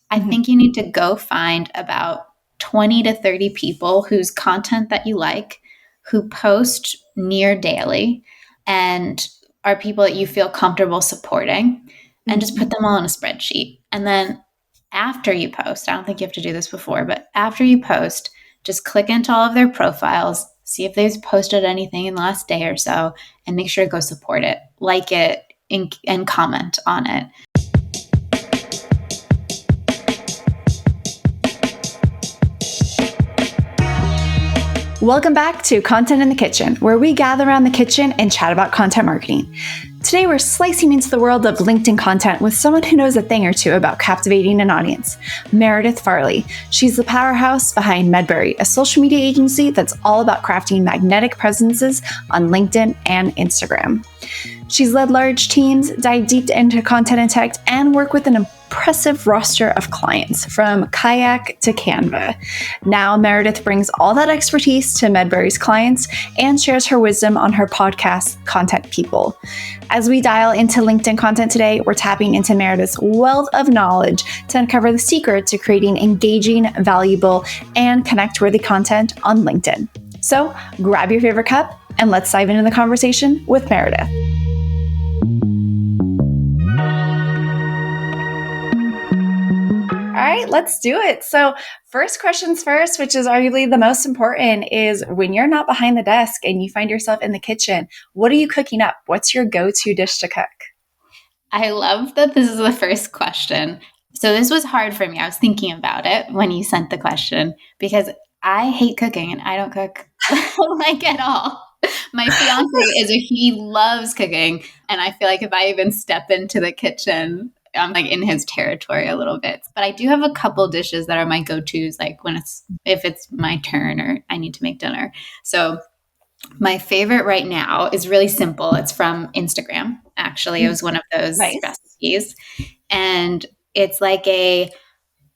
I think you need to go find about 20 to 30 people whose content that you like, who post near daily and are people that you feel comfortable supporting, and just put them all in a spreadsheet. And then after you post, I don't think you have to do this before, but after you post, just click into all of their profiles, see if they've posted anything in the last day or so, and make sure to go support it, like it, and comment on it. Welcome back to Content in the Kitchen, where we gather around the kitchen and chat about content marketing. Today, we're slicing into the world of LinkedIn content with someone who knows a thing or two about captivating an audience, Meredith Farley. She's the powerhouse behind Medbury, a social media agency that's all about crafting magnetic presences on LinkedIn and Instagram. She's led large teams, dived deep into content and tech, and worked with an impressive roster of clients from Kayak to Canva. Now, Meredith brings all that expertise to Medbury's clients and shares her wisdom on her podcast, Content People. As we dial into LinkedIn content today, we're tapping into Meredith's wealth of knowledge to uncover the secret to creating engaging, valuable, and connect-worthy content on LinkedIn. So grab your favorite cup and let's dive into the conversation with Meredith. All right, let's do it. So first questions first, which is arguably the most important, is when you're not behind the desk and you find yourself in the kitchen, what are you cooking up? What's your go-to dish to cook? I love that this is the first question. So this was hard for me. I was thinking about it when you sent the question because I hate cooking and I don't cook like at all. My fiance he loves cooking. And I feel like if I even step into the kitchen, I'm like in his territory a little bit. But I do have a couple dishes that are my go-tos, like if it's my turn or I need to make dinner. So my favorite right now is really simple. It's from Instagram. Actually, it was one of those recipes. And it's like a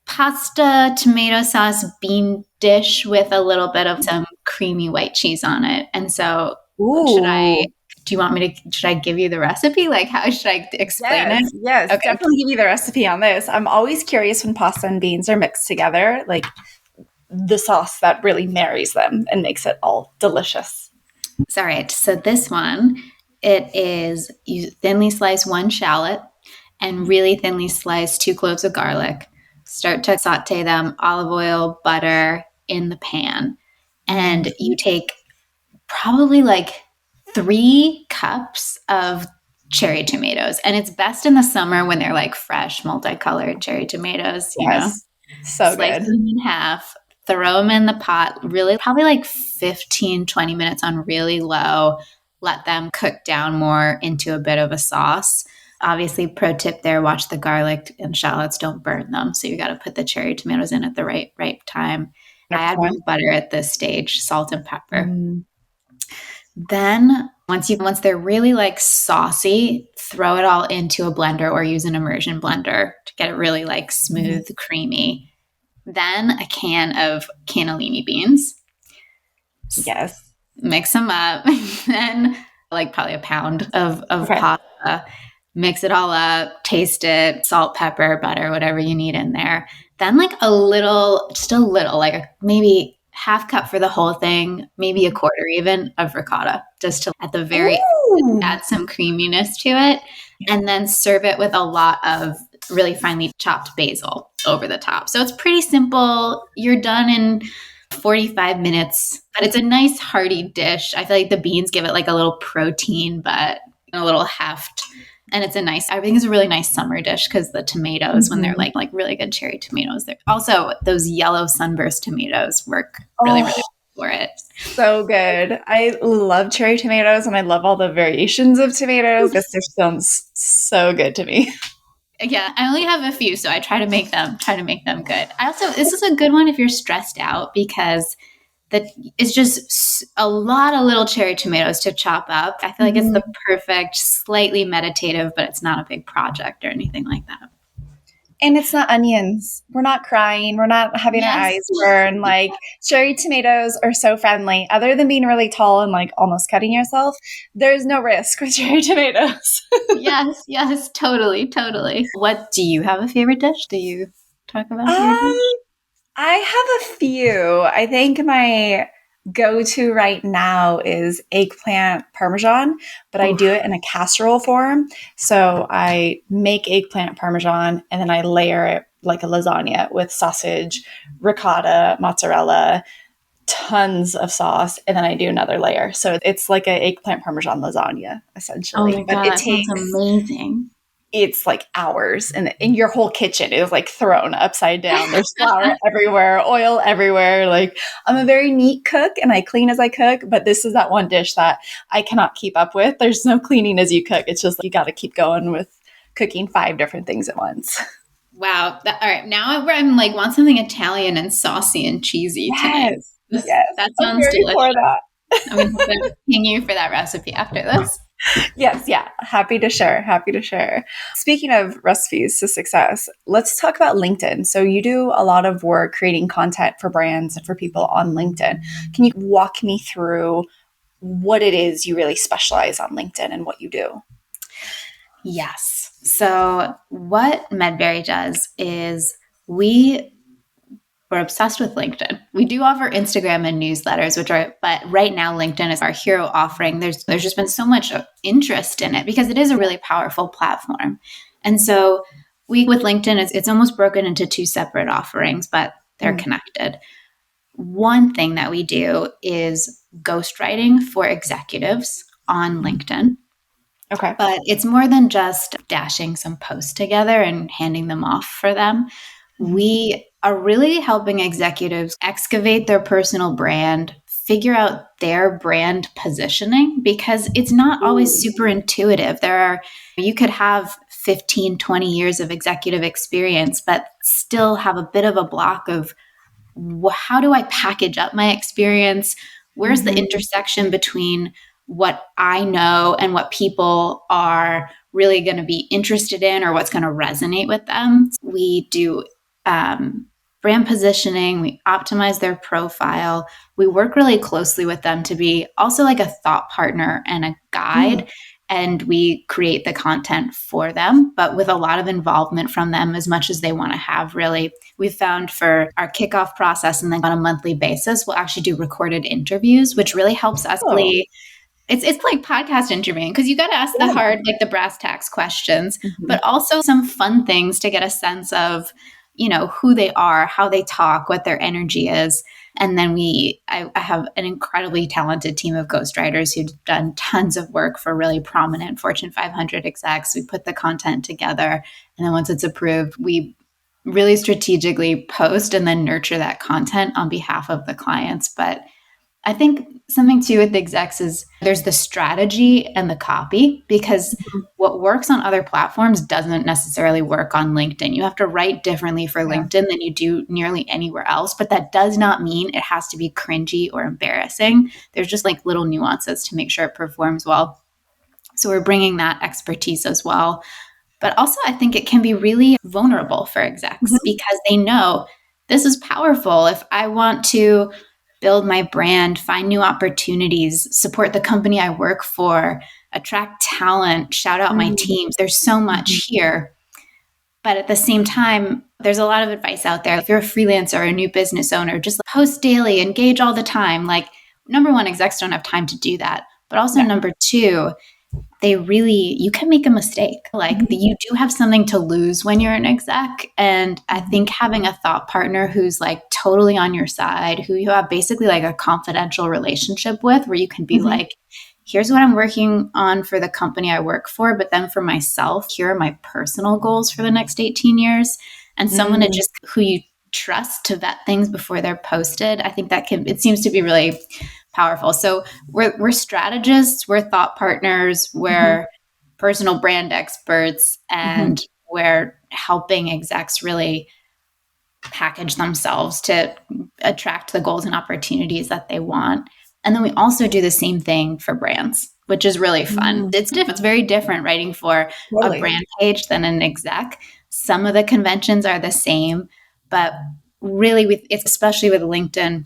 pasta tomato sauce bean dish with a little bit of some creamy white cheese on it. And so should I give you the recipe? Like, how should I explain it? Yes, okay. Definitely give you the recipe on this. I'm always curious when pasta and beans are mixed together, like the sauce that really marries them and makes it all delicious. All right. So this one, it is you thinly slice one shallot and really thinly slice 2 cloves of garlic. Start to saute them, olive oil, butter in the pan. And you take probably like 3 cups of cherry tomatoes. And it's best in the summer when they're like fresh, multicolored cherry tomatoes, you know? So slice good. them in half, throw them in the pot, really probably like 15, 20 minutes on really low. Let them cook down more into a bit of a sauce. Obviously, pro tip there, watch the garlic and shallots, don't burn them. So you got to put the cherry tomatoes in at the right time. I add more butter at this stage, salt and pepper. Then once they're really like saucy, throw it all into a blender or use an immersion blender to get it really like smooth, creamy. Then a can of cannellini beans. Yes. Mix them up. Then like probably a pound of pasta. Mix it all up, taste it, salt, pepper, butter, whatever you need in there. Then like just a little, like maybe half cup for the whole thing, maybe a quarter even of ricotta, just to at the very end, add some creaminess to it. And then serve it with a lot of really finely chopped basil over the top. So it's pretty simple. You're done in 45 minutes, but it's a nice hearty dish. I feel like the beans give it like a little protein, but a little heft. And I think it's a really nice summer dish because the tomatoes, when they're like really good cherry tomatoes, they're also those yellow sunburst tomatoes work really well for it. So good. I love cherry tomatoes and I love all the variations of tomatoes. This dish sounds so good to me. Yeah, I only have a few, so I try to make them good. This is a good one if you're stressed out because it's just a lot of little cherry tomatoes to chop up. I feel like it's the perfect, slightly meditative, but it's not a big project or anything like that. And it's not onions. We're not crying. We're not having our eyes burn. Like cherry tomatoes are so friendly. Other than being really tall and like almost cutting yourself, there's no risk with cherry tomatoes. Yes, totally. What do you have a favorite dish? Do you talk about your Um, dish? I have a few. I think my go-to right now is eggplant parmesan, but I do Oof. it in a casserole form. So I make eggplant parmesan and then I layer it like a lasagna with sausage, ricotta, mozzarella, tons of sauce, and then I do another layer. So it's like an eggplant parmesan lasagna Oh essentially, my but God, it that sounds takes amazing. it's like hours and in your whole kitchen is like thrown upside down. There's flour everywhere, oil everywhere. Like I'm a very neat cook and I clean as I cook, but this is that one dish that I cannot keep up with. There's no cleaning as you cook. It's just you got to keep going with cooking 5 different things at once. Wow. All right. Now I'm like, want something Italian and saucy and cheesy tonight. Yes. Yes. That I'm sounds very delicious. for that. I'm going to have to ping you for that recipe after this. Yes, yeah. Happy to share. Happy to share. Speaking of recipes to success, let's talk about LinkedIn. So, you do a lot of work creating content for brands and for people on LinkedIn. Can you walk me through what it is you really specialize on LinkedIn and what you do? Yes. So, what Medberry does is we're obsessed with LinkedIn. We do offer Instagram and newsletters, but right now LinkedIn is our hero offering. There's just been so much interest in it because it is a really powerful platform. And so with LinkedIn, it's almost broken into two separate offerings, but they're Mm, connected. One thing that we do is ghostwriting for executives on mm. LinkedIn. Okay. But it's more than just dashing some posts together and handing them off for them. Mhm. We are really helping executives excavate their personal brand, figure out their brand positioning, because it's not always super intuitive. You could have 15, 20 years of executive experience, but still have a bit of a block of how do I package up my experience? Where's the Mhm. intersection between what I know and what people are really going to be interested in or what's going to resonate with them? We do brand positioning, we optimize their profile. We work really closely with them to be also like a thought partner and a Mm. guide. And we create the content for them, but with a lot of involvement from them as much as they want to have, really. We've found for our kickoff process and then on a monthly basis, we'll actually do recorded interviews, which really helps us Oh, really. It's like podcast interviewing because you got to ask the yeah. hard, like the brass tacks questions, Mhm. but also some fun things to get a sense of, who they are, how they talk, what their energy is. And then I have an incredibly talented team of ghostwriters who've done tons of work for really prominent Fortune 500 execs. We put the content together, and then once it's approved, we really strategically post and then nurture that content on behalf of the clients. But I think something too with the execs is there's the strategy and the copy, because what works on other platforms doesn't necessarily work on LinkedIn. You have to write differently for Yeah. LinkedIn than you do nearly anywhere else, but that does not mean it has to be cringy or embarrassing. There's just like little nuances to make sure it performs well. So we're bringing that expertise as well. But also, I think it can be really vulnerable for execs Mhm. because they know this is powerful. If I want to build my brand, find new opportunities, support the company I work for, attract talent, shout out my Mm. teams, there's so Mhm. much here. But at the same time, there's a lot of advice out there. If you're a freelancer or a new business owner, just post daily, engage all the time. Like, number one, execs don't have time to do that. But also, Yeah. number two, you can make a mistake. Like Mhm. you do have something to lose when you're an exec. And I Mhm. think having a thought partner who's like totally on your side, who you have basically like a confidential relationship with, where you can be Mhm. like, here's what I'm working on for the company I work for, but then for myself, here are my personal goals for the next 18 years. And someone to Mm. just who you trust to vet things before they're posted. I think it seems to be really powerful. So we're strategists, we're thought partners, Mhm. we're personal brand experts, Mhm. and we're helping execs really package themselves to attract the goals and opportunities that they want. And then we also do the same thing for brands, which is really fun. Mm. It's different. It's very different writing for a Totally. brand page than an exec. Some of the conventions are the same, but really, it's especially with LinkedIn,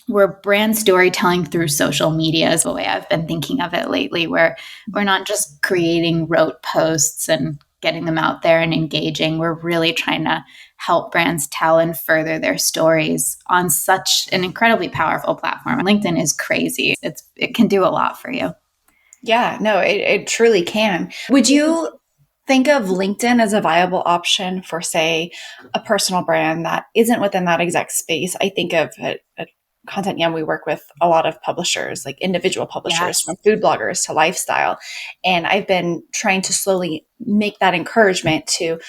we're brand storytelling through social media is the way I've been thinking of it lately, where we're not just creating rote posts and getting them out there and engaging. We're really trying to help brands tell and further their stories on such an incredibly powerful platform. LinkedIn is crazy. It can do a lot for you. Yeah, no, it truly can. Would you think of LinkedIn as a viable option for, say, a personal brand that isn't within that exact space? I think of at ContentYum, we work with a lot of publishers, like individual publishers, Yes. from food bloggers to lifestyle. And I've been trying to slowly make that encouragement to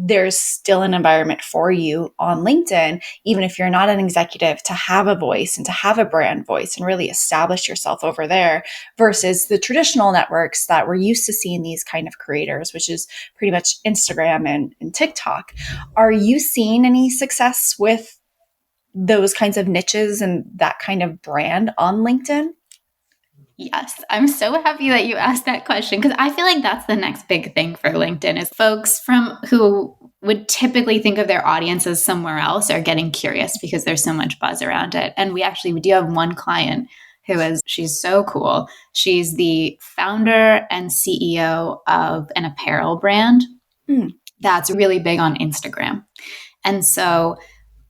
there's still an environment for you on LinkedIn, even if you're not an executive, to have a voice and to have a brand voice and really establish yourself over there versus the traditional networks that we're used to seeing these kind of creators, which is pretty much Instagram and TikTok. Are you seeing any success with those kinds of niches and that kind of brand on LinkedIn? Yes, I'm so happy that you asked that question because I feel like that's the next big thing for LinkedIn is folks from who would typically think of their audience as somewhere else are getting curious because there's so much buzz around it. And we do have one client she's so cool. She's the founder and CEO of an apparel brand that's really big on Instagram. And so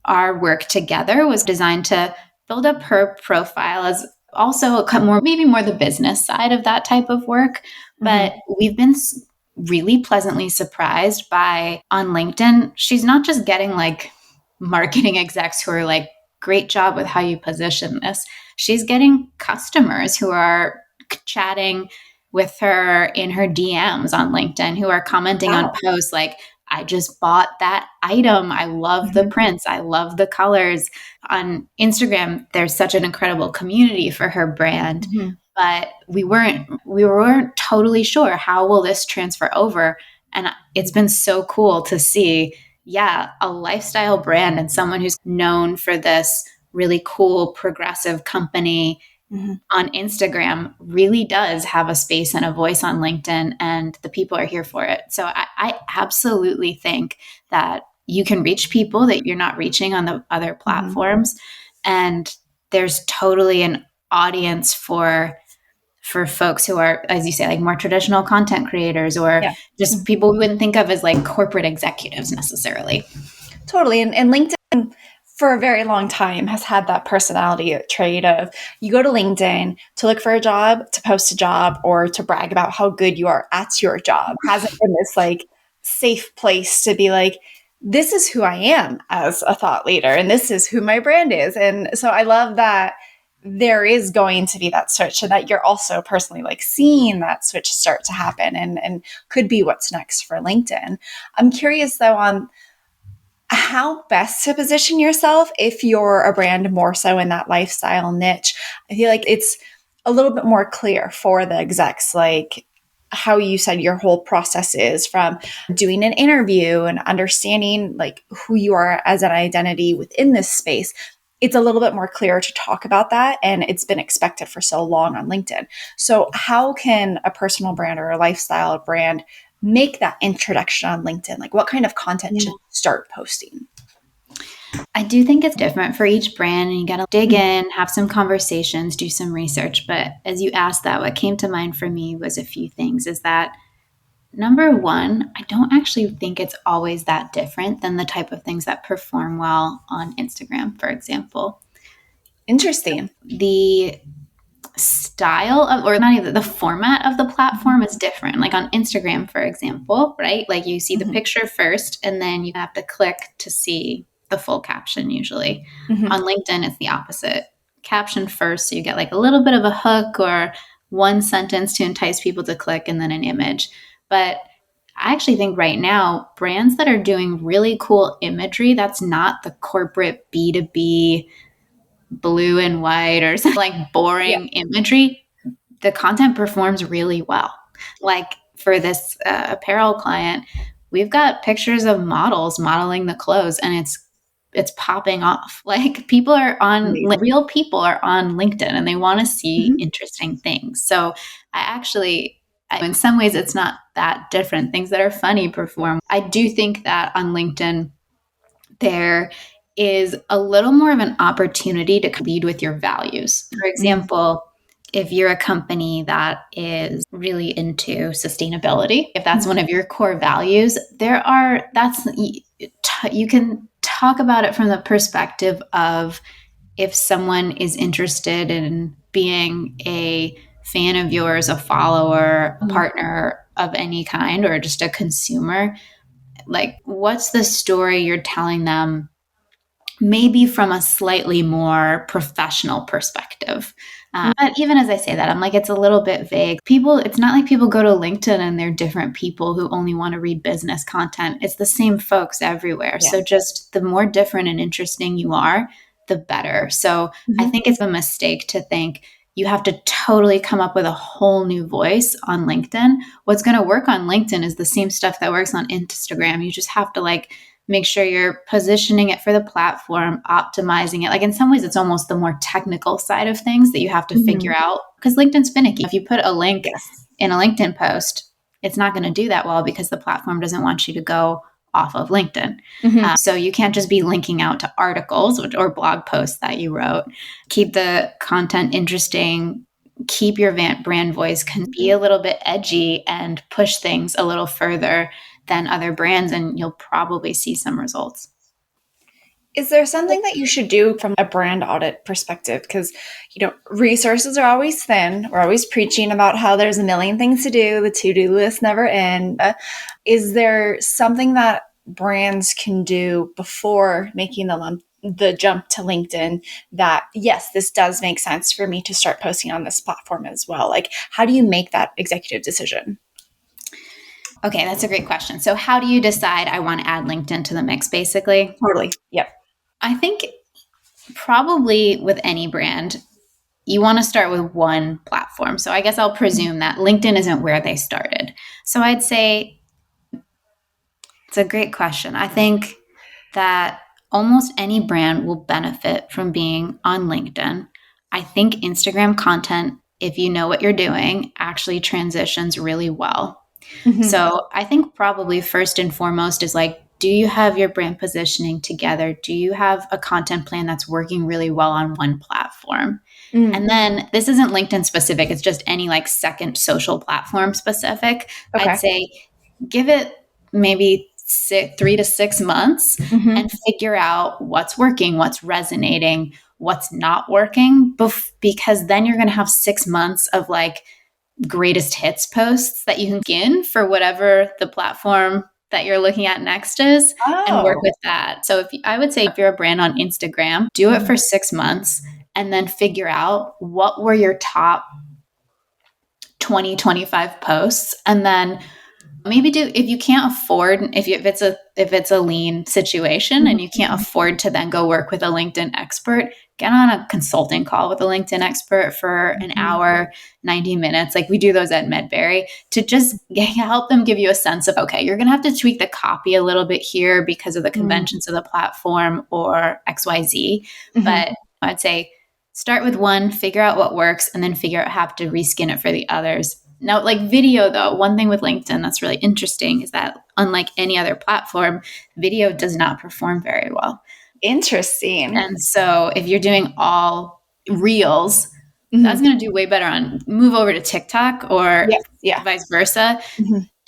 our work together was designed to build up her profile as also maybe more the business side of that type of work. But we've been really pleasantly surprised by on LinkedIn, she's not just getting like marketing execs who are like, great job with how you position this. She's getting customers who are chatting with her in her DMs on LinkedIn, who are commenting on posts like, I just bought that item. I love the prints. I love the colors. On Instagram, there's such an incredible community for her brand, but we weren't totally sure how will this transfer over. And it's been so cool to see, a lifestyle brand and someone who's known for this really cool progressive company on Instagram really does have a space and a voice on LinkedIn, and the people are here for it. So I absolutely think that you can reach people that you're not reaching on the other platforms. And there's totally an audience for folks who are, as you say, like more traditional content creators or just people we wouldn't think of as like corporate executives necessarily. Totally. And LinkedIn for a very long time has had that personality trait of you go to LinkedIn to look for a job, to post a job, or to brag about how good you are at your job. It hasn't been this like safe place to be like, this is who I am as a thought leader and this is who my brand is. And so I love that there is going to be that switch and that you're also personally like seeing that switch start to happen and could be what's next for LinkedIn. I'm curious though on how best to position yourself if you're a brand more so in that lifestyle niche. I feel like it's a little bit more clear for the execs, like how you said your whole process is from doing an interview and understanding like who you are as an identity within this space. It's a little bit more clear to talk about that. And it's been expected for so long on LinkedIn. So how can a personal brand or a lifestyle brand make that introduction on LinkedIn? Like what kind of content should you start posting? I do think it's different for each brand and you got to dig in, have some conversations, do some research. But as you asked that, what came to mind for me was a few things is that number one, I don't actually think it's always that different than the type of things that perform well on Instagram, for example. Interesting. The style of, or not even the format of the platform is different. Like on Instagram, for example, right? Like you see the picture first and then you have to click to see the full caption usually. On LinkedIn, it's the opposite. Caption first, so you get like a little bit of a hook or one sentence to entice people to click and then an image. But I actually think right now, brands that are doing really cool imagery, that's not the corporate B2B blue and white or something like boring imagery, the content performs really well. Like for this apparel client, we've got pictures of models modeling the clothes and it's popping off. Like real people are on LinkedIn and they want to see interesting things. So in some ways, it's not that different. Things that are funny perform. I do think that on LinkedIn, there is a little more of an opportunity to lead with your values. For example, if you're a company that is really into sustainability, if that's one of your core values, you can talk about it from the perspective of if someone is interested in being a fan of yours, a follower, a partner of any kind, or just a consumer, like what's the story you're telling them, maybe from a slightly more professional perspective. But even as I say that, I'm like, it's a little bit vague. It's not like people go to LinkedIn and they're different people who only want to read business content. It's the same folks everywhere. Yeah. So just the more different and interesting you are, the better. So I think it's a mistake to think you have to totally come up with a whole new voice on LinkedIn. What's going to work on LinkedIn is the same stuff that works on Instagram. You just have to make sure you're positioning it for the platform, optimizing it. Like in some ways, it's almost the more technical side of things that you have to figure out, because LinkedIn's finicky. If you put a link in a LinkedIn post, it's not going to do that well because the platform doesn't want you to go off of LinkedIn. So you can't just be linking out to articles or blog posts that you wrote. Keep the content interesting. Keep your brand voice, can be a little bit edgy and push things a little further than other brands, and you'll probably see some results. Is there something that you should do from a brand audit perspective? Because, resources are always thin. We're always preaching about how there's a million things to do. The to-do list never ends. Is there something that brands can do before making the jump to LinkedIn that, yes, this does make sense for me to start posting on this platform as well? Like, how do you make that executive decision? Okay, that's a great question. So how do you decide I want to add LinkedIn to the mix, basically? Totally. Yep. I think probably with any brand, you want to start with one platform. So I guess I'll presume that LinkedIn isn't where they started. So I'd say it's a great question. I think that almost any brand will benefit from being on LinkedIn. I think Instagram content, if you know what you're doing, actually transitions really well. So I think probably first and foremost is do you have your brand positioning together? Do you have a content plan that's working really well on one platform? And then this isn't LinkedIn specific. It's just any second social platform specific. Okay. I'd say give it maybe 3 to 6 months and figure out what's working, what's resonating, what's not working, because then you're going to have 6 months of greatest hits posts that you can begin for whatever the platform that you're looking at next is and work with that. So I would say if you're a brand on Instagram, do it for 6 months and then figure out what were your top 20, 25 posts, and then maybe if you can't afford, if it's a lean situation and you can't afford to then go work with a LinkedIn expert, get on a consulting call with a LinkedIn expert for an hour, 90 minutes. We do those at Medberry to just help them give you a sense of, okay, you're going to have to tweak the copy a little bit here because of the conventions of the platform or XYZ. But I'd say start with one, figure out what works, and then figure out how to reskin it for the others. Now, video, though, one thing with LinkedIn that's really interesting is that unlike any other platform, video does not perform very well. Interesting. And so if you're doing all reels, that's going to do way better move over to TikTok or vice versa.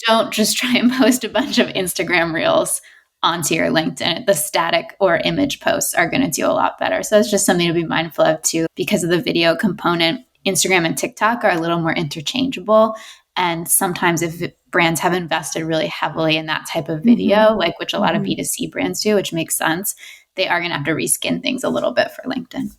Don't just try and post a bunch of Instagram reels onto your LinkedIn. The static or image posts are going to do a lot better. So it's just something to be mindful of too, because of the video component. Instagram and TikTok are a little more interchangeable. And sometimes if brands have invested really heavily in that type of video, which a lot of B2C brands do, which makes sense, they are going to have to reskin things a little bit for LinkedIn.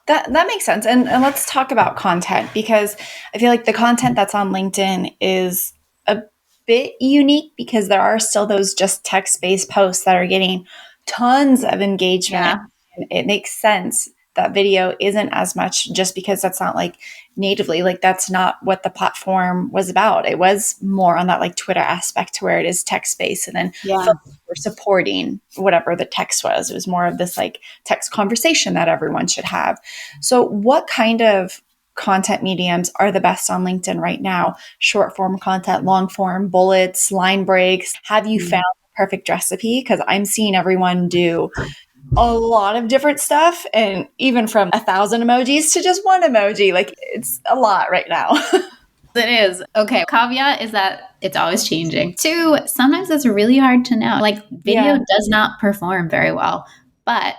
That makes sense. And let's talk about content, because I feel like the content that's on LinkedIn is a bit unique because there are still those just text-based posts that are getting tons of engagement. Yeah. And it makes sense that video isn't as much, just because that's not natively, that's not what the platform was about. It was more on that Twitter aspect to where it is text-based, and then we're supporting whatever the text was. It was more of this text conversation that everyone should have. So what kind of content mediums are the best on LinkedIn right now? Short form content, long form, bullets, line breaks. Have you found the perfect recipe? Because I'm seeing everyone do a lot of different stuff, and even from 1,000 emojis to just one emoji. It's a lot right now. It is. Okay. Caveat is that it's always changing. Two, sometimes it's really hard to know. Like video Yeah. does not perform very well, but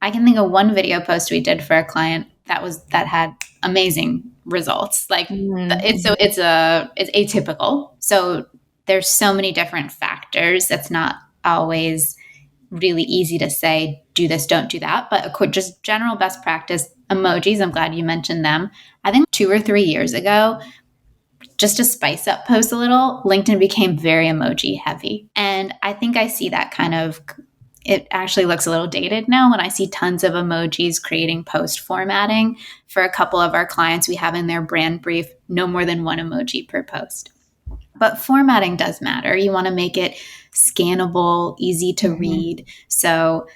I can think of one video post we did for a client that had amazing results. Like it's atypical. So there's so many different factors. That's not always really easy to say, do this, don't do that. But just general best practice emojis. I'm glad you mentioned them. I think 2 or 3 years ago, just to spice up posts a little, LinkedIn became very emoji heavy. And I think I see that kind of, it actually looks a little dated now when I see tons of emojis creating post formatting. For a couple of our clients, we have in their brand brief no more than one emoji per post. But formatting does matter. You want to make it scannable, easy to read. So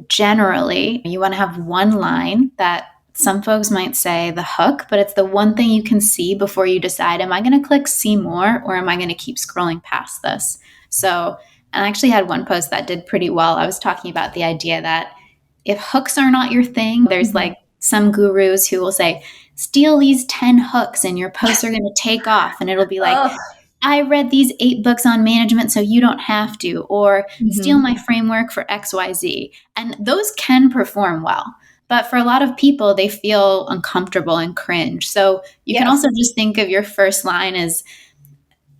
generally, you want to have one line that some folks might say the hook, but it's the one thing you can see before you decide, am I going to click see more or am I going to keep scrolling past this? So, and I actually had one post that did pretty well. I was talking about the idea that if hooks are not your thing, there's like some gurus who will say, steal these 10 hooks and your posts are going to take off. And it'll be like, I read these 8 books on management, so you don't have to, or steal my framework for XYZ. And those can perform well. But for a lot of people, they feel uncomfortable and cringe. So you can also just think of your first line as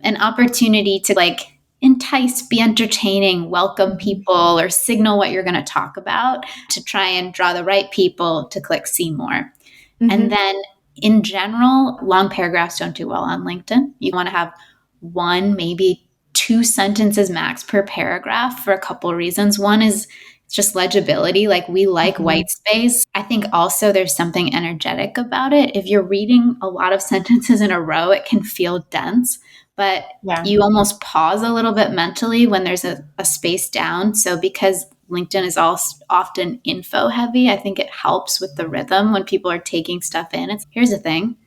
an opportunity to like entice, be entertaining, welcome people, or signal what you're going to talk about to try and draw the right people to click see more. And then in general, long paragraphs don't do well on LinkedIn. You want to have 1, maybe 2 sentences max per paragraph for a couple of reasons. One is just legibility. Like we like white space. I think also there's something energetic about it. If you're reading a lot of sentences in a row, it can feel dense, but you almost pause a little bit mentally when there's a space down. So because LinkedIn is often info heavy, I think it helps with the rhythm when people are taking stuff in. It's here's a thing,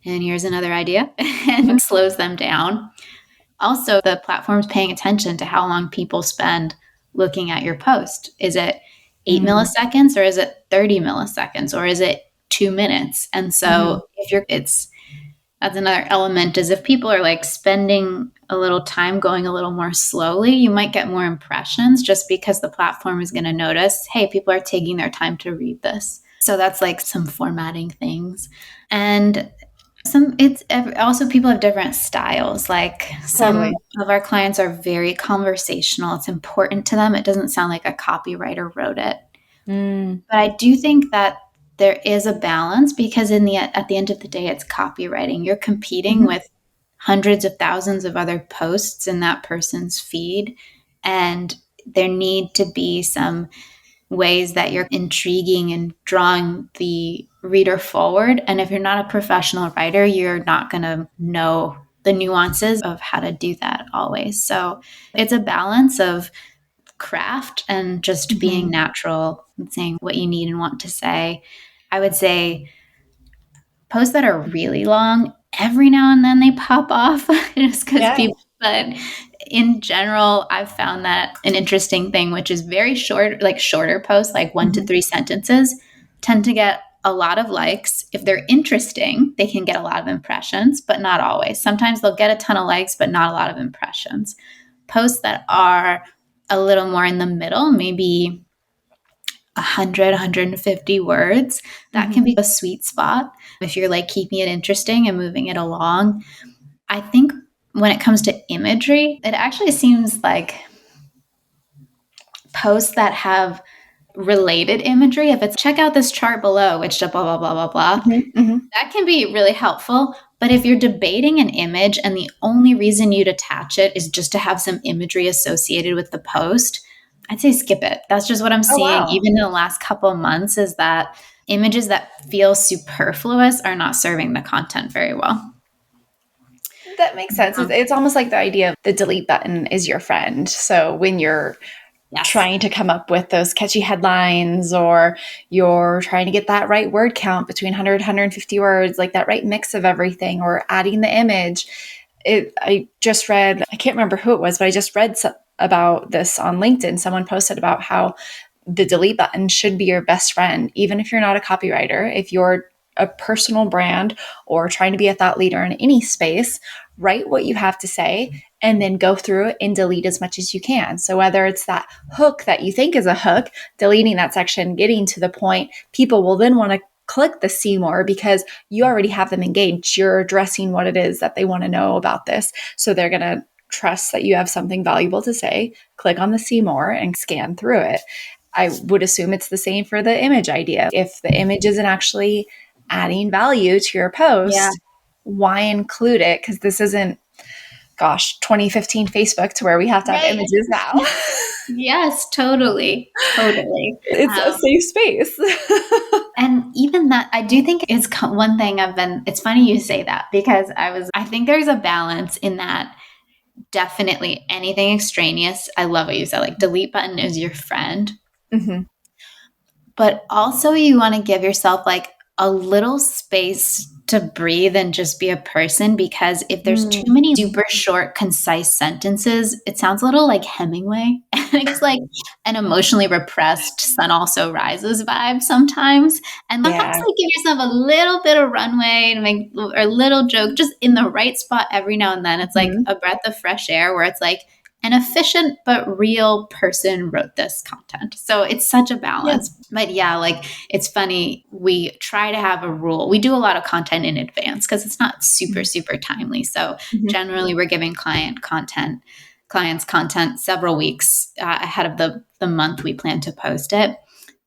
and here's another idea, and it slows them down. Also, the platform's paying attention to how long people spend looking at your post. Is it 8 milliseconds or is it 30 milliseconds or is it 2 minutes? And so that's another element is if people are like spending a little time going a little more slowly, you might get more impressions just because the platform is going to notice, hey, people are taking their time to read this. So that's like some formatting things. And it's also people have different styles. Like some of our clients are very conversational. It's important to them. It doesn't sound like a copywriter wrote it. But I do think that there is a balance because at the end of the day, it's copywriting. You're competing with hundreds of thousands of other posts in that person's feed. And there need to be some ways that you're intriguing and drawing the reader forward. And if you're not a professional writer, you're not going to know the nuances of how to do that always. So it's a balance of craft and just being natural and saying what you need and want to say. I would say posts that are really long, every now and then they pop off just because people, but in general, I've found that an interesting thing, which is very short, like shorter posts, like 1 to 3 sentences, tend to get a lot of likes. If they're interesting, they can get a lot of impressions, but not always. Sometimes they'll get a ton of likes, but not a lot of impressions. Posts that are a little more in the middle, maybe 100, 150 words, that can be a sweet spot if you're like keeping it interesting and moving it along. I think when it comes to imagery, it actually seems like posts that have related imagery, if it's check out this chart below, which blah, blah, blah, blah, blah, that can be really helpful. But if you're debating an image and the only reason you'd attach it is just to have some imagery associated with the post, I'd say skip it. That's just what I'm seeing even in the last couple of months is that images that feel superfluous are not serving the content very well. That makes sense. It's almost like the idea of the delete button is your friend. So when you're trying to come up with those catchy headlines or you're trying to get that right word count between 100, 150 words, like that right mix of everything or adding the image. I just read, I can't remember who it was, but I just read about this on LinkedIn. Someone posted about how the delete button should be your best friend, even if you're not a copywriter. If you're a personal brand or trying to be a thought leader in any space, write what you have to say and then go through it and delete as much as you can. So whether it's that hook that you think is a hook, deleting that section, getting to the point, people will then want to click the see more because you already have them engaged. You're addressing what it is that they want to know about this. So they're going to trust that you have something valuable to say, click on the see more and scan through it. I would assume it's the same for the image idea. If the image isn't actually adding value to your Yeah. post, why include it? Because this isn't, 2015 Facebook to where we have to have Right. images now. Yes, totally. Totally. It's a safe space. And even that, I do think it's one thing it's funny you say that because I think there's a balance in that. Definitely anything extraneous. I love what you said, like delete button is your friend. Mm-hmm. But also you want to give yourself like a little space to breathe and just be a person, because if there's too many super short, concise sentences, it sounds a little like Hemingway. It's like an emotionally repressed Sun Also Rises vibe sometimes. And sometimes like give yourself a little bit of runway to make or a little joke just in the right spot every now and then. It's like a breath of fresh air where it's like, an efficient but real person wrote this content. So it's such a balance. Yeah. But yeah, like it's funny. We try to have a rule. We do a lot of content in advance because it's not super, super timely. So generally we're giving clients content several weeks ahead of the month we plan to post it.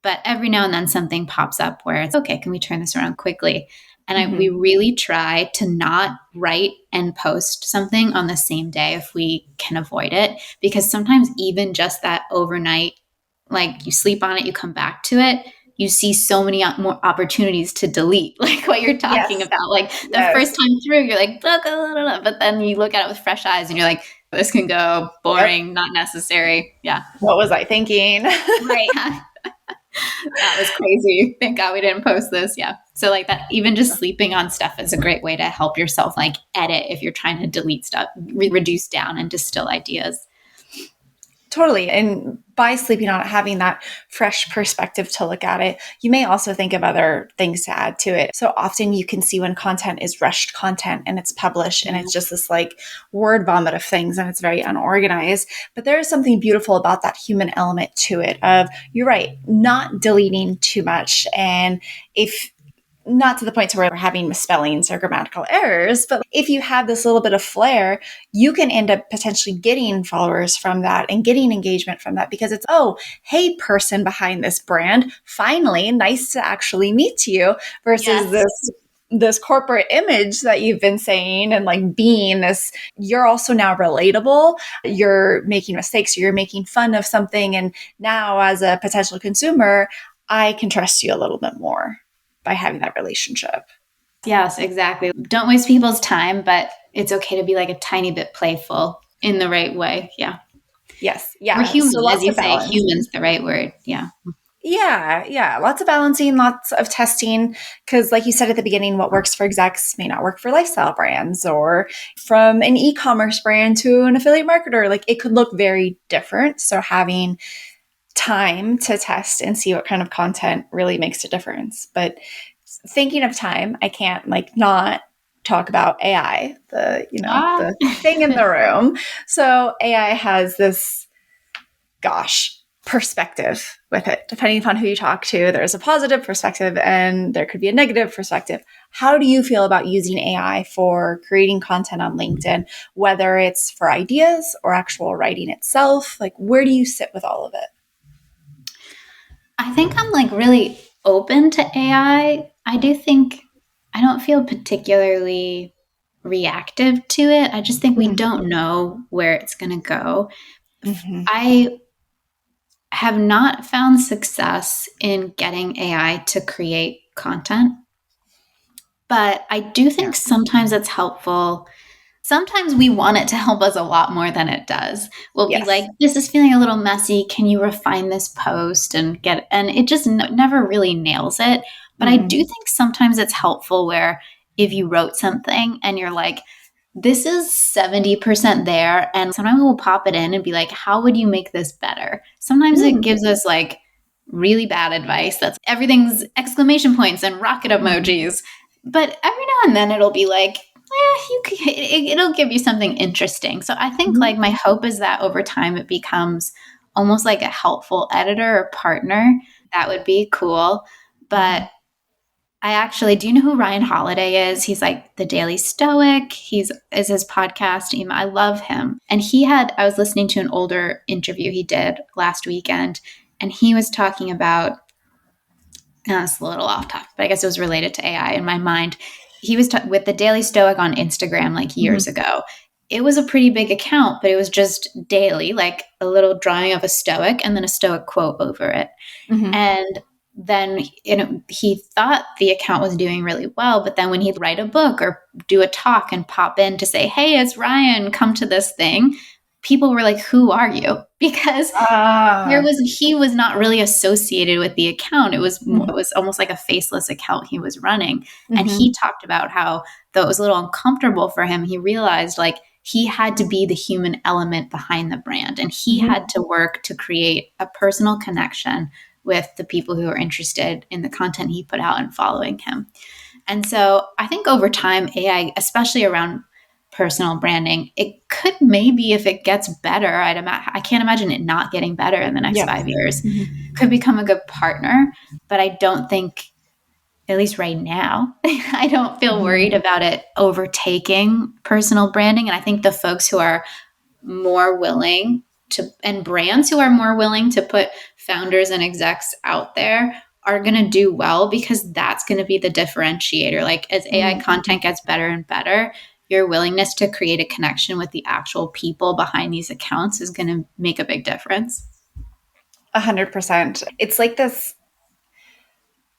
But every now and then something pops up where it's, okay, can we turn this around quickly? And we really try to not write and post something on the same day if we can avoid it. Because sometimes even just that overnight, like you sleep on it, you come back to it, you see so many more opportunities to delete, like what you're talking about. Like the first time through, you're like, blah, blah, blah, blah, but then you look at it with fresh eyes and you're like, this can go, boring, not necessary. Yeah. What was I thinking? Right. That was crazy. Thank God we didn't post this. Yeah. So like that, even just sleeping on stuff is a great way to help yourself like edit if you're trying to delete stuff, reduce down and distill ideas. Totally. And by sleeping on it, having that fresh perspective to look at it, you may also think of other things to add to it. So often you can see when content is rushed content and it's published and it's just this like word vomit of things and it's very unorganized. But there is something beautiful about that human element to it of, you're right, not deleting too much. And if not to the point to where we're having misspellings or grammatical errors, but if you have this little bit of flair, you can end up potentially getting followers from that and getting engagement from that because it's, oh, hey, person behind this brand, finally, nice to actually meet you versus this corporate image that you've been saying and like being this, you're also now relatable, you're making mistakes, you're making fun of something. And now as a potential consumer, I can trust you a little bit more by having that relationship. Yes, exactly. Don't waste people's time, but it's okay to be like a tiny bit playful in the right way. Yeah. Yes. Yeah. We're human, so as you say, human's the right word. Yeah. Yeah. Lots of balancing, lots of testing. Because like you said at the beginning, what works for execs may not work for lifestyle brands or from an e-commerce brand to an affiliate marketer. Like it could look very different. So having time to test and see what kind of content really makes a difference. But thinking of time, I can't like not talk about AI, the thing in the room. So AI has this, perspective with it. Depending upon who you talk to, there's a positive perspective and there could be a negative perspective. How do you feel about using AI for creating content on LinkedIn, whether it's for ideas or actual writing itself? Like, where do you sit with all of it? I think I'm like really open to AI. I don't feel particularly reactive to it. I just think we don't know where it's going to go. I have not found success in getting AI to create content, but I do think sometimes it's helpful. Sometimes we want it to help us a lot more than it does. We'll be like, this is feeling a little messy. Can you refine this post and it just never really nails it. But I do think sometimes it's helpful where if you wrote something and you're like, this is 70% there. And sometimes we'll pop it in and be like, how would you make this better? Sometimes it gives us like really bad advice. That's everything's exclamation points and rocket emojis. But every now and then it'll be like, it'll give you something interesting. So I think like my hope is that over time it becomes almost like a helpful editor or partner. That would be cool. But I actually, do you know who Ryan Holiday is? He's like the Daily Stoic. Is his podcast. I love him. And I was listening to an older interview he did last weekend, and he was talking about, it's a little off topic, but I guess it was related to AI in my mind. He was with the Daily Stoic on Instagram like years ago. It was a pretty big account, but it was just daily, like a little drawing of a Stoic and then a Stoic quote over it. And then he thought the account was doing really well, but then when he'd write a book or do a talk and pop in to say, hey, it's Ryan, come to this thing, people were like, who are you? Because he was not really associated with the account. It was almost like a faceless account he was running. And he talked about how, though it was a little uncomfortable for him, he realized like he had to be the human element behind the brand, and he had to work to create a personal connection with the people who are interested in the content he put out and following him. And so I think over time, AI, especially around personal branding, it could maybe, if it gets better, I can't imagine it not getting better in the next 5 years, could become a good partner. But I don't think, at least right now, I don't feel worried about it overtaking personal branding. And I think the folks who are more willing to, and brands who are more willing to put founders and execs out there are going to do well, because that's going to be the differentiator. Like as AI content gets better and better, your willingness to create a connection with the actual people behind these accounts is going to make a big difference. 100%. It's like this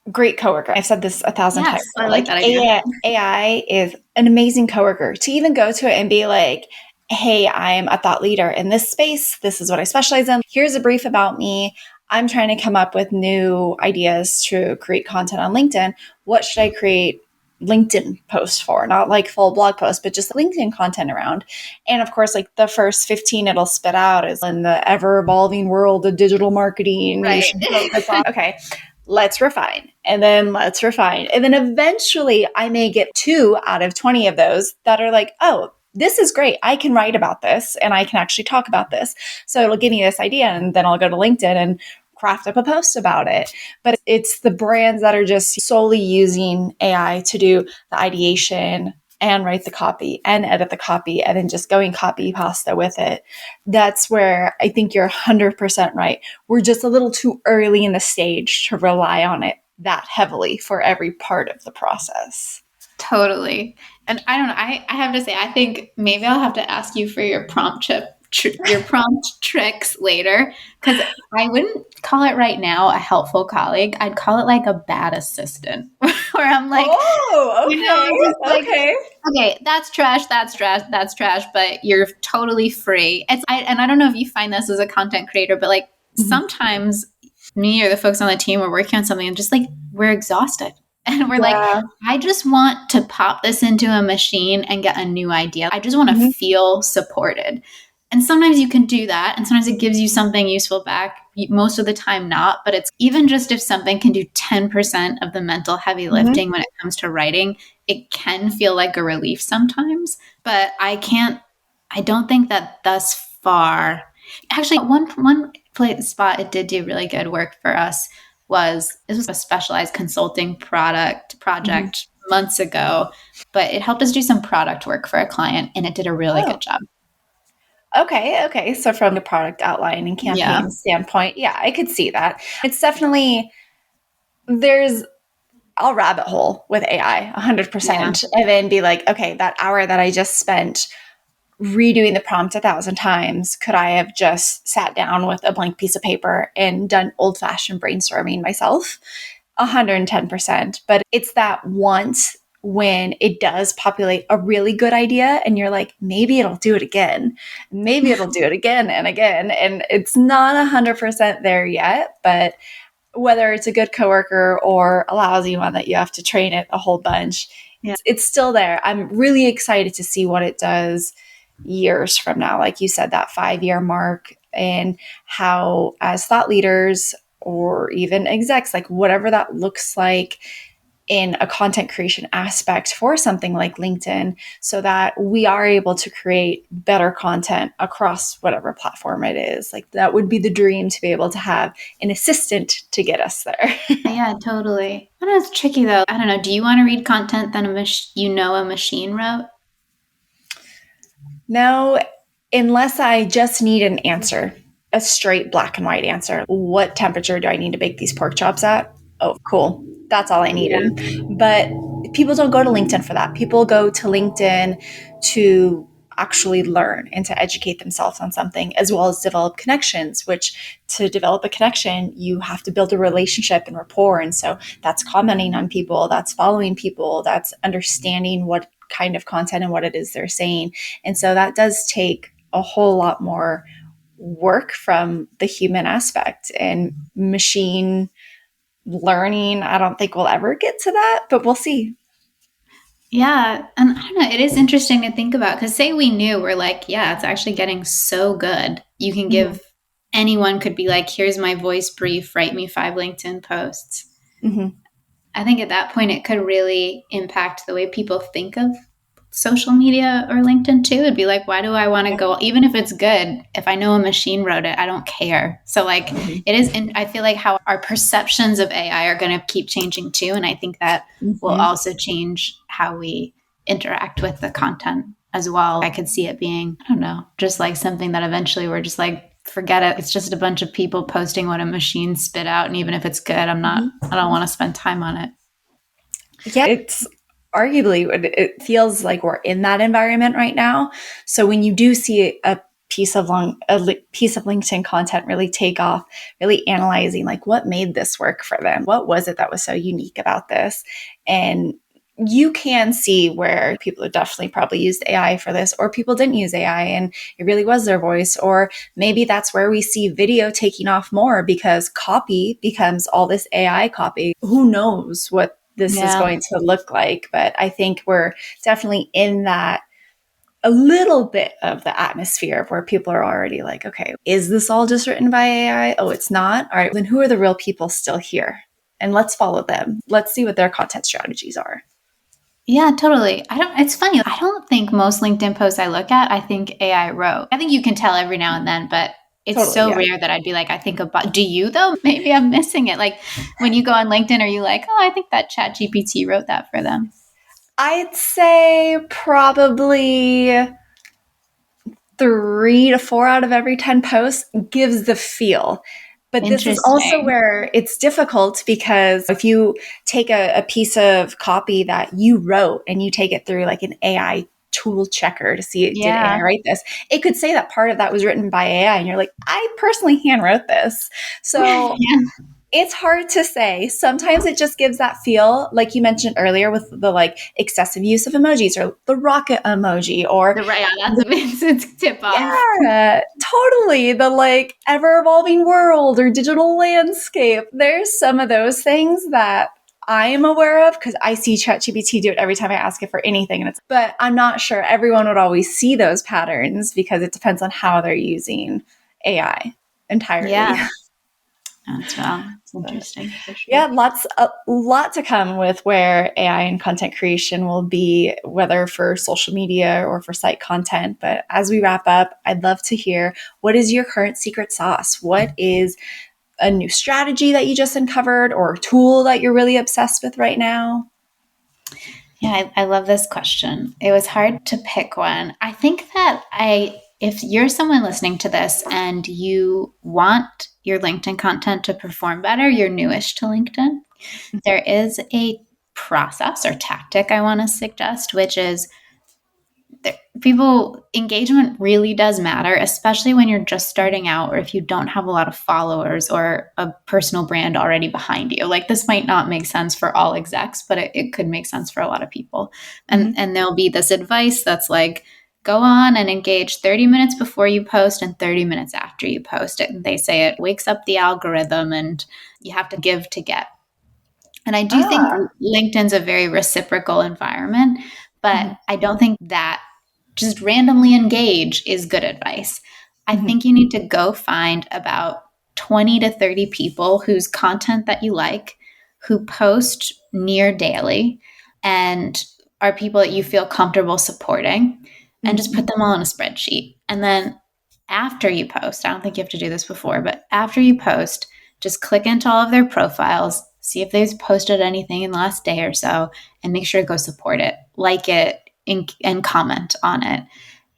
great coworker. I've said this 1,000 times. I like that idea. AI is an amazing coworker to even go to it and be like, hey, I'm a thought leader in this space. This is what I specialize in. Here's a brief about me. I'm trying to come up with new ideas to create content on LinkedIn. What should I create LinkedIn posts for? Not like full blog posts, but just LinkedIn content around. And of course, like the first 15 it'll spit out is in the ever evolving world of digital marketing. Right. Okay, let's refine. And then let's refine. And then eventually I may get 2 out of 20 of those that are like, oh, this is great. I can write about this and I can actually talk about this. So it'll give me this idea, and then I'll go to LinkedIn and craft up a post about it. But it's the brands that are just solely using AI to do the ideation and write the copy and edit the copy and then just going copy pasta with it. That's where I think you're 100% right. We're just a little too early in the stage to rely on it that heavily for every part of the process. Totally. And I don't know, I have to say, I think maybe I'll have to ask you for your prompt your prompt tricks later, because I wouldn't call it right now a helpful colleague. I'd call it like a bad assistant, where I'm like, okay, that's trash, but you're totally free. And I don't know if you find this as a content creator, but like sometimes me or the folks on the team are working on something and just like we're exhausted. And we're like, I just want to pop this into a machine and get a new idea. I just want to feel supported. And sometimes you can do that. And sometimes it gives you something useful back. Most of the time not. But it's even just if something can do 10% of the mental heavy lifting when it comes to writing, it can feel like a relief sometimes. But I don't think that thus far. Actually, one spot it did do really good work for us was a specialized consulting project months ago, but it helped us do some product work for a client, and it did a really good job. Okay. So from the product outline and campaign standpoint, I could see that. It's definitely, there's a rabbit hole with AI, 100%. And then be like, okay, that hour that I just spent redoing the prompt 1,000 times, could I have just sat down with a blank piece of paper and done old-fashioned brainstorming myself? 110%. But it's that once when it does populate a really good idea and you're like, maybe it'll do it again. Maybe it'll do it again and again. And it's not 100% there yet, but whether it's a good coworker or a lousy one that you have to train it a whole bunch, it's still there. I'm really excited to see what it does years from now. Like you said, that 5-year mark, and how as thought leaders or even execs, like whatever that looks like in a content creation aspect for something like LinkedIn, so that we are able to create better content across whatever platform it is. Like that would be the dream, to be able to have an assistant to get us there. Yeah, totally. I know it's tricky though. I don't know. Do you want to read content that a machine wrote? No, unless I just need an answer, a straight black and white answer. What temperature do I need to bake these pork chops at? Oh, cool. That's all I Yeah. needed. But people don't go to LinkedIn for that. People go to LinkedIn to actually learn and to educate themselves on something, as well as develop connections, which to develop a connection, you have to build a relationship and rapport. And so that's commenting on people, that's following people, that's understanding what kind of content and what it is they're saying. And so that does take a whole lot more work from the human aspect, and machine learning, I don't think we'll ever get to that, but we'll see. Yeah. And I don't know, it is interesting to think about because say we knew, we're like, yeah, it's actually getting so good. You can Mm-hmm. give anyone could be like, here's my voice brief, write me 5 LinkedIn posts. Mm-hmm. I think at that point it could really impact the way people think of social media or LinkedIn too. It'd be like, why do I want to Yeah. go? Even if it's good, if I know a machine wrote it, I don't care. So, like, Mm-hmm. it is, and I feel like how our perceptions of AI are going to keep changing too. And I think that will Mm-hmm. also change how we interact with the content as well. I could see it being, I don't know, just like something that eventually we're just like, forget it. It's just a bunch of people posting what a machine spit out. And even if it's good, I don't want to spend time on it. Yeah, it's arguably, it feels like we're in that environment right now. So when you do see a piece of piece of LinkedIn content really take off, really analyzing like what made this work for them, what was it that was so unique about this, and you can see where people have definitely probably used AI for this, or people didn't use AI and it really was their voice. Or maybe that's where we see video taking off more because copy becomes all this AI copy. Who knows what this is Yeah. going to look like? But I think we're definitely in that a little bit of the atmosphere where people are already like, okay, is this all just written by AI? Oh, it's not. All right, then who are the real people still here? And let's follow them. Let's see what their content strategies are. Yeah, totally. It's funny. I don't think most LinkedIn posts I look at, I think AI wrote. I think you can tell every now and then, but it's Totally, so yeah. rare that I'd be like, I think about, do you though? Maybe I'm missing it. Like when you go on LinkedIn, are you like, oh, I think that Chat GPT wrote that for them? I'd say probably 3 to 4 out of every 10 posts gives the feel. But this is also Interesting. where it's difficult, because if you take a piece of copy that you wrote and you take it through like an AI tool checker to see, did AI Yeah. write this? It could say that part of that was written by AI, and you're like, I personally hand wrote this. So Yeah. it's hard to say. Sometimes it just gives that feel, like you mentioned earlier, with the like excessive use of emojis or the rocket emoji, or Yeah, that's a big tip off. yeah, totally. The like ever evolving world or digital landscape. There's some of those things that I am aware of because I see ChatGPT do it every time I ask it for anything. But I'm not sure everyone would always see those patterns because it depends on how they're using AI entirely. Yeah. That's well. It's But interesting for sure. yeah, a lot to come with where AI and content creation will be, whether for social media or for site content. But as we wrap up, I'd love to hear, what is your current secret sauce? What is a new strategy that you just uncovered, or a tool that you're really obsessed with right now? Yeah, I love this question. It was hard to pick one. I think that if you're someone listening to this and you want your LinkedIn content to perform better, you're newish to LinkedIn, there is a process or tactic I want to suggest, which is people engagement really does matter, especially when you're just starting out or if you don't have a lot of followers or a personal brand already behind you. Like this might not make sense for all execs, but it could make sense for a lot of people. and Mm-hmm. and there'll be this advice that's like, go on and engage 30 minutes before you post and 30 minutes after you post it. And they say it wakes up the algorithm and you have to give to get. And I do think Ah. LinkedIn's a very reciprocal environment, but Mm-hmm. I don't think that just randomly engage is good advice. I Mm-hmm. think you need to go find about 20 to 30 people whose content that you like, who post near daily, and are people that you feel comfortable supporting, and just Mhm. put them all in a spreadsheet. And then after you post, I don't think you have to do this before, but after you post, just click into all of their profiles, see if they've posted anything in the last day or so, and make sure to go support it, like it, and comment on it.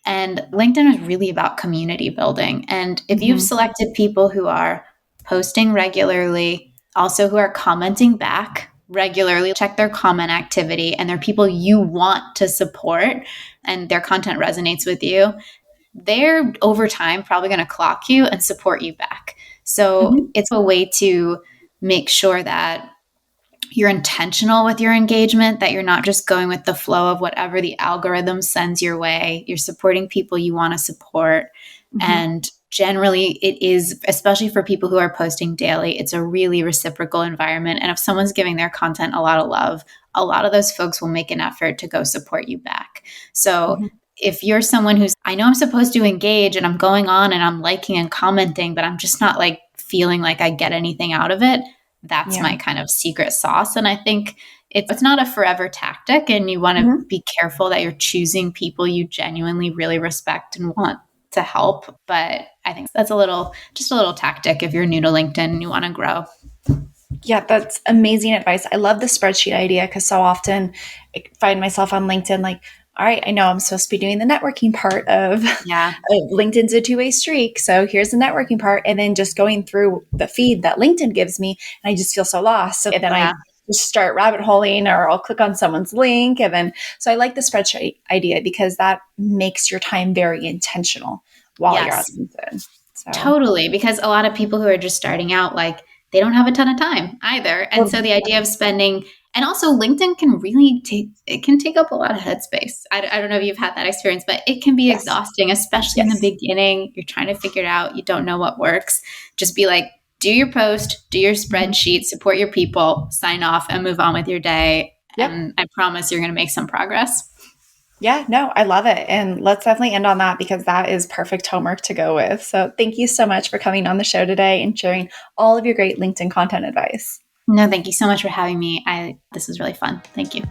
And LinkedIn is really about community building. And if you've Mhm. selected people who are posting regularly, also who are commenting back regularly, check their comment activity, and they're people you want to support and their content resonates with you, they're over time probably going to clock you and support you back. So Mhm. it's a way to make sure that you're intentional with your engagement, that you're not just going with the flow of whatever the algorithm sends your way. You're supporting people you want to support. Mhm. And generally, it is, especially for people who are posting daily, it's a really reciprocal environment. And if someone's giving their content a lot of love, a lot of those folks will make an effort to go support you back. So Mhm. if you're someone who's, I know I'm supposed to engage and I'm going on and I'm liking and commenting, but I'm just not like feeling like I get anything out of it, that's Yeah. my kind of secret sauce. And I think it's not a forever tactic, and you want to Mhm. be careful that you're choosing people you genuinely really respect and want to help. But I think that's just a little tactic if you're new to LinkedIn and you want to grow. Yeah, that's amazing advice. I love the spreadsheet idea because so often I find myself on LinkedIn like, all right, I know I'm supposed to be doing the networking part of, Yeah. of LinkedIn's a two-way streak. So here's the networking part. And then just going through the feed that LinkedIn gives me, and I just feel so lost. So then Yeah. I just start rabbit holing or I'll click on someone's link. And then, so I like the spreadsheet idea because that makes your time very intentional while you're on Yes. LinkedIn. So, Totally, because a lot of people who are just starting out, like, they don't have a ton of time either. And so the idea of spending, and also LinkedIn can really take up a lot of headspace. I don't know if you've had that experience, but it can be yes, exhausting, especially in the yes. beginning. You're trying to figure it out. You don't know what works. Just be like, do your post, do your Mhm. spreadsheet, support your people, sign off, and move on with your day. Yep. And I promise you're going to make some progress. Yeah, no, I love it. And let's definitely end on that because that is perfect homework to go with. So thank you so much for coming on the show today and sharing all of your great LinkedIn content advice. No, thank you so much for having me. This was really fun. Thank you.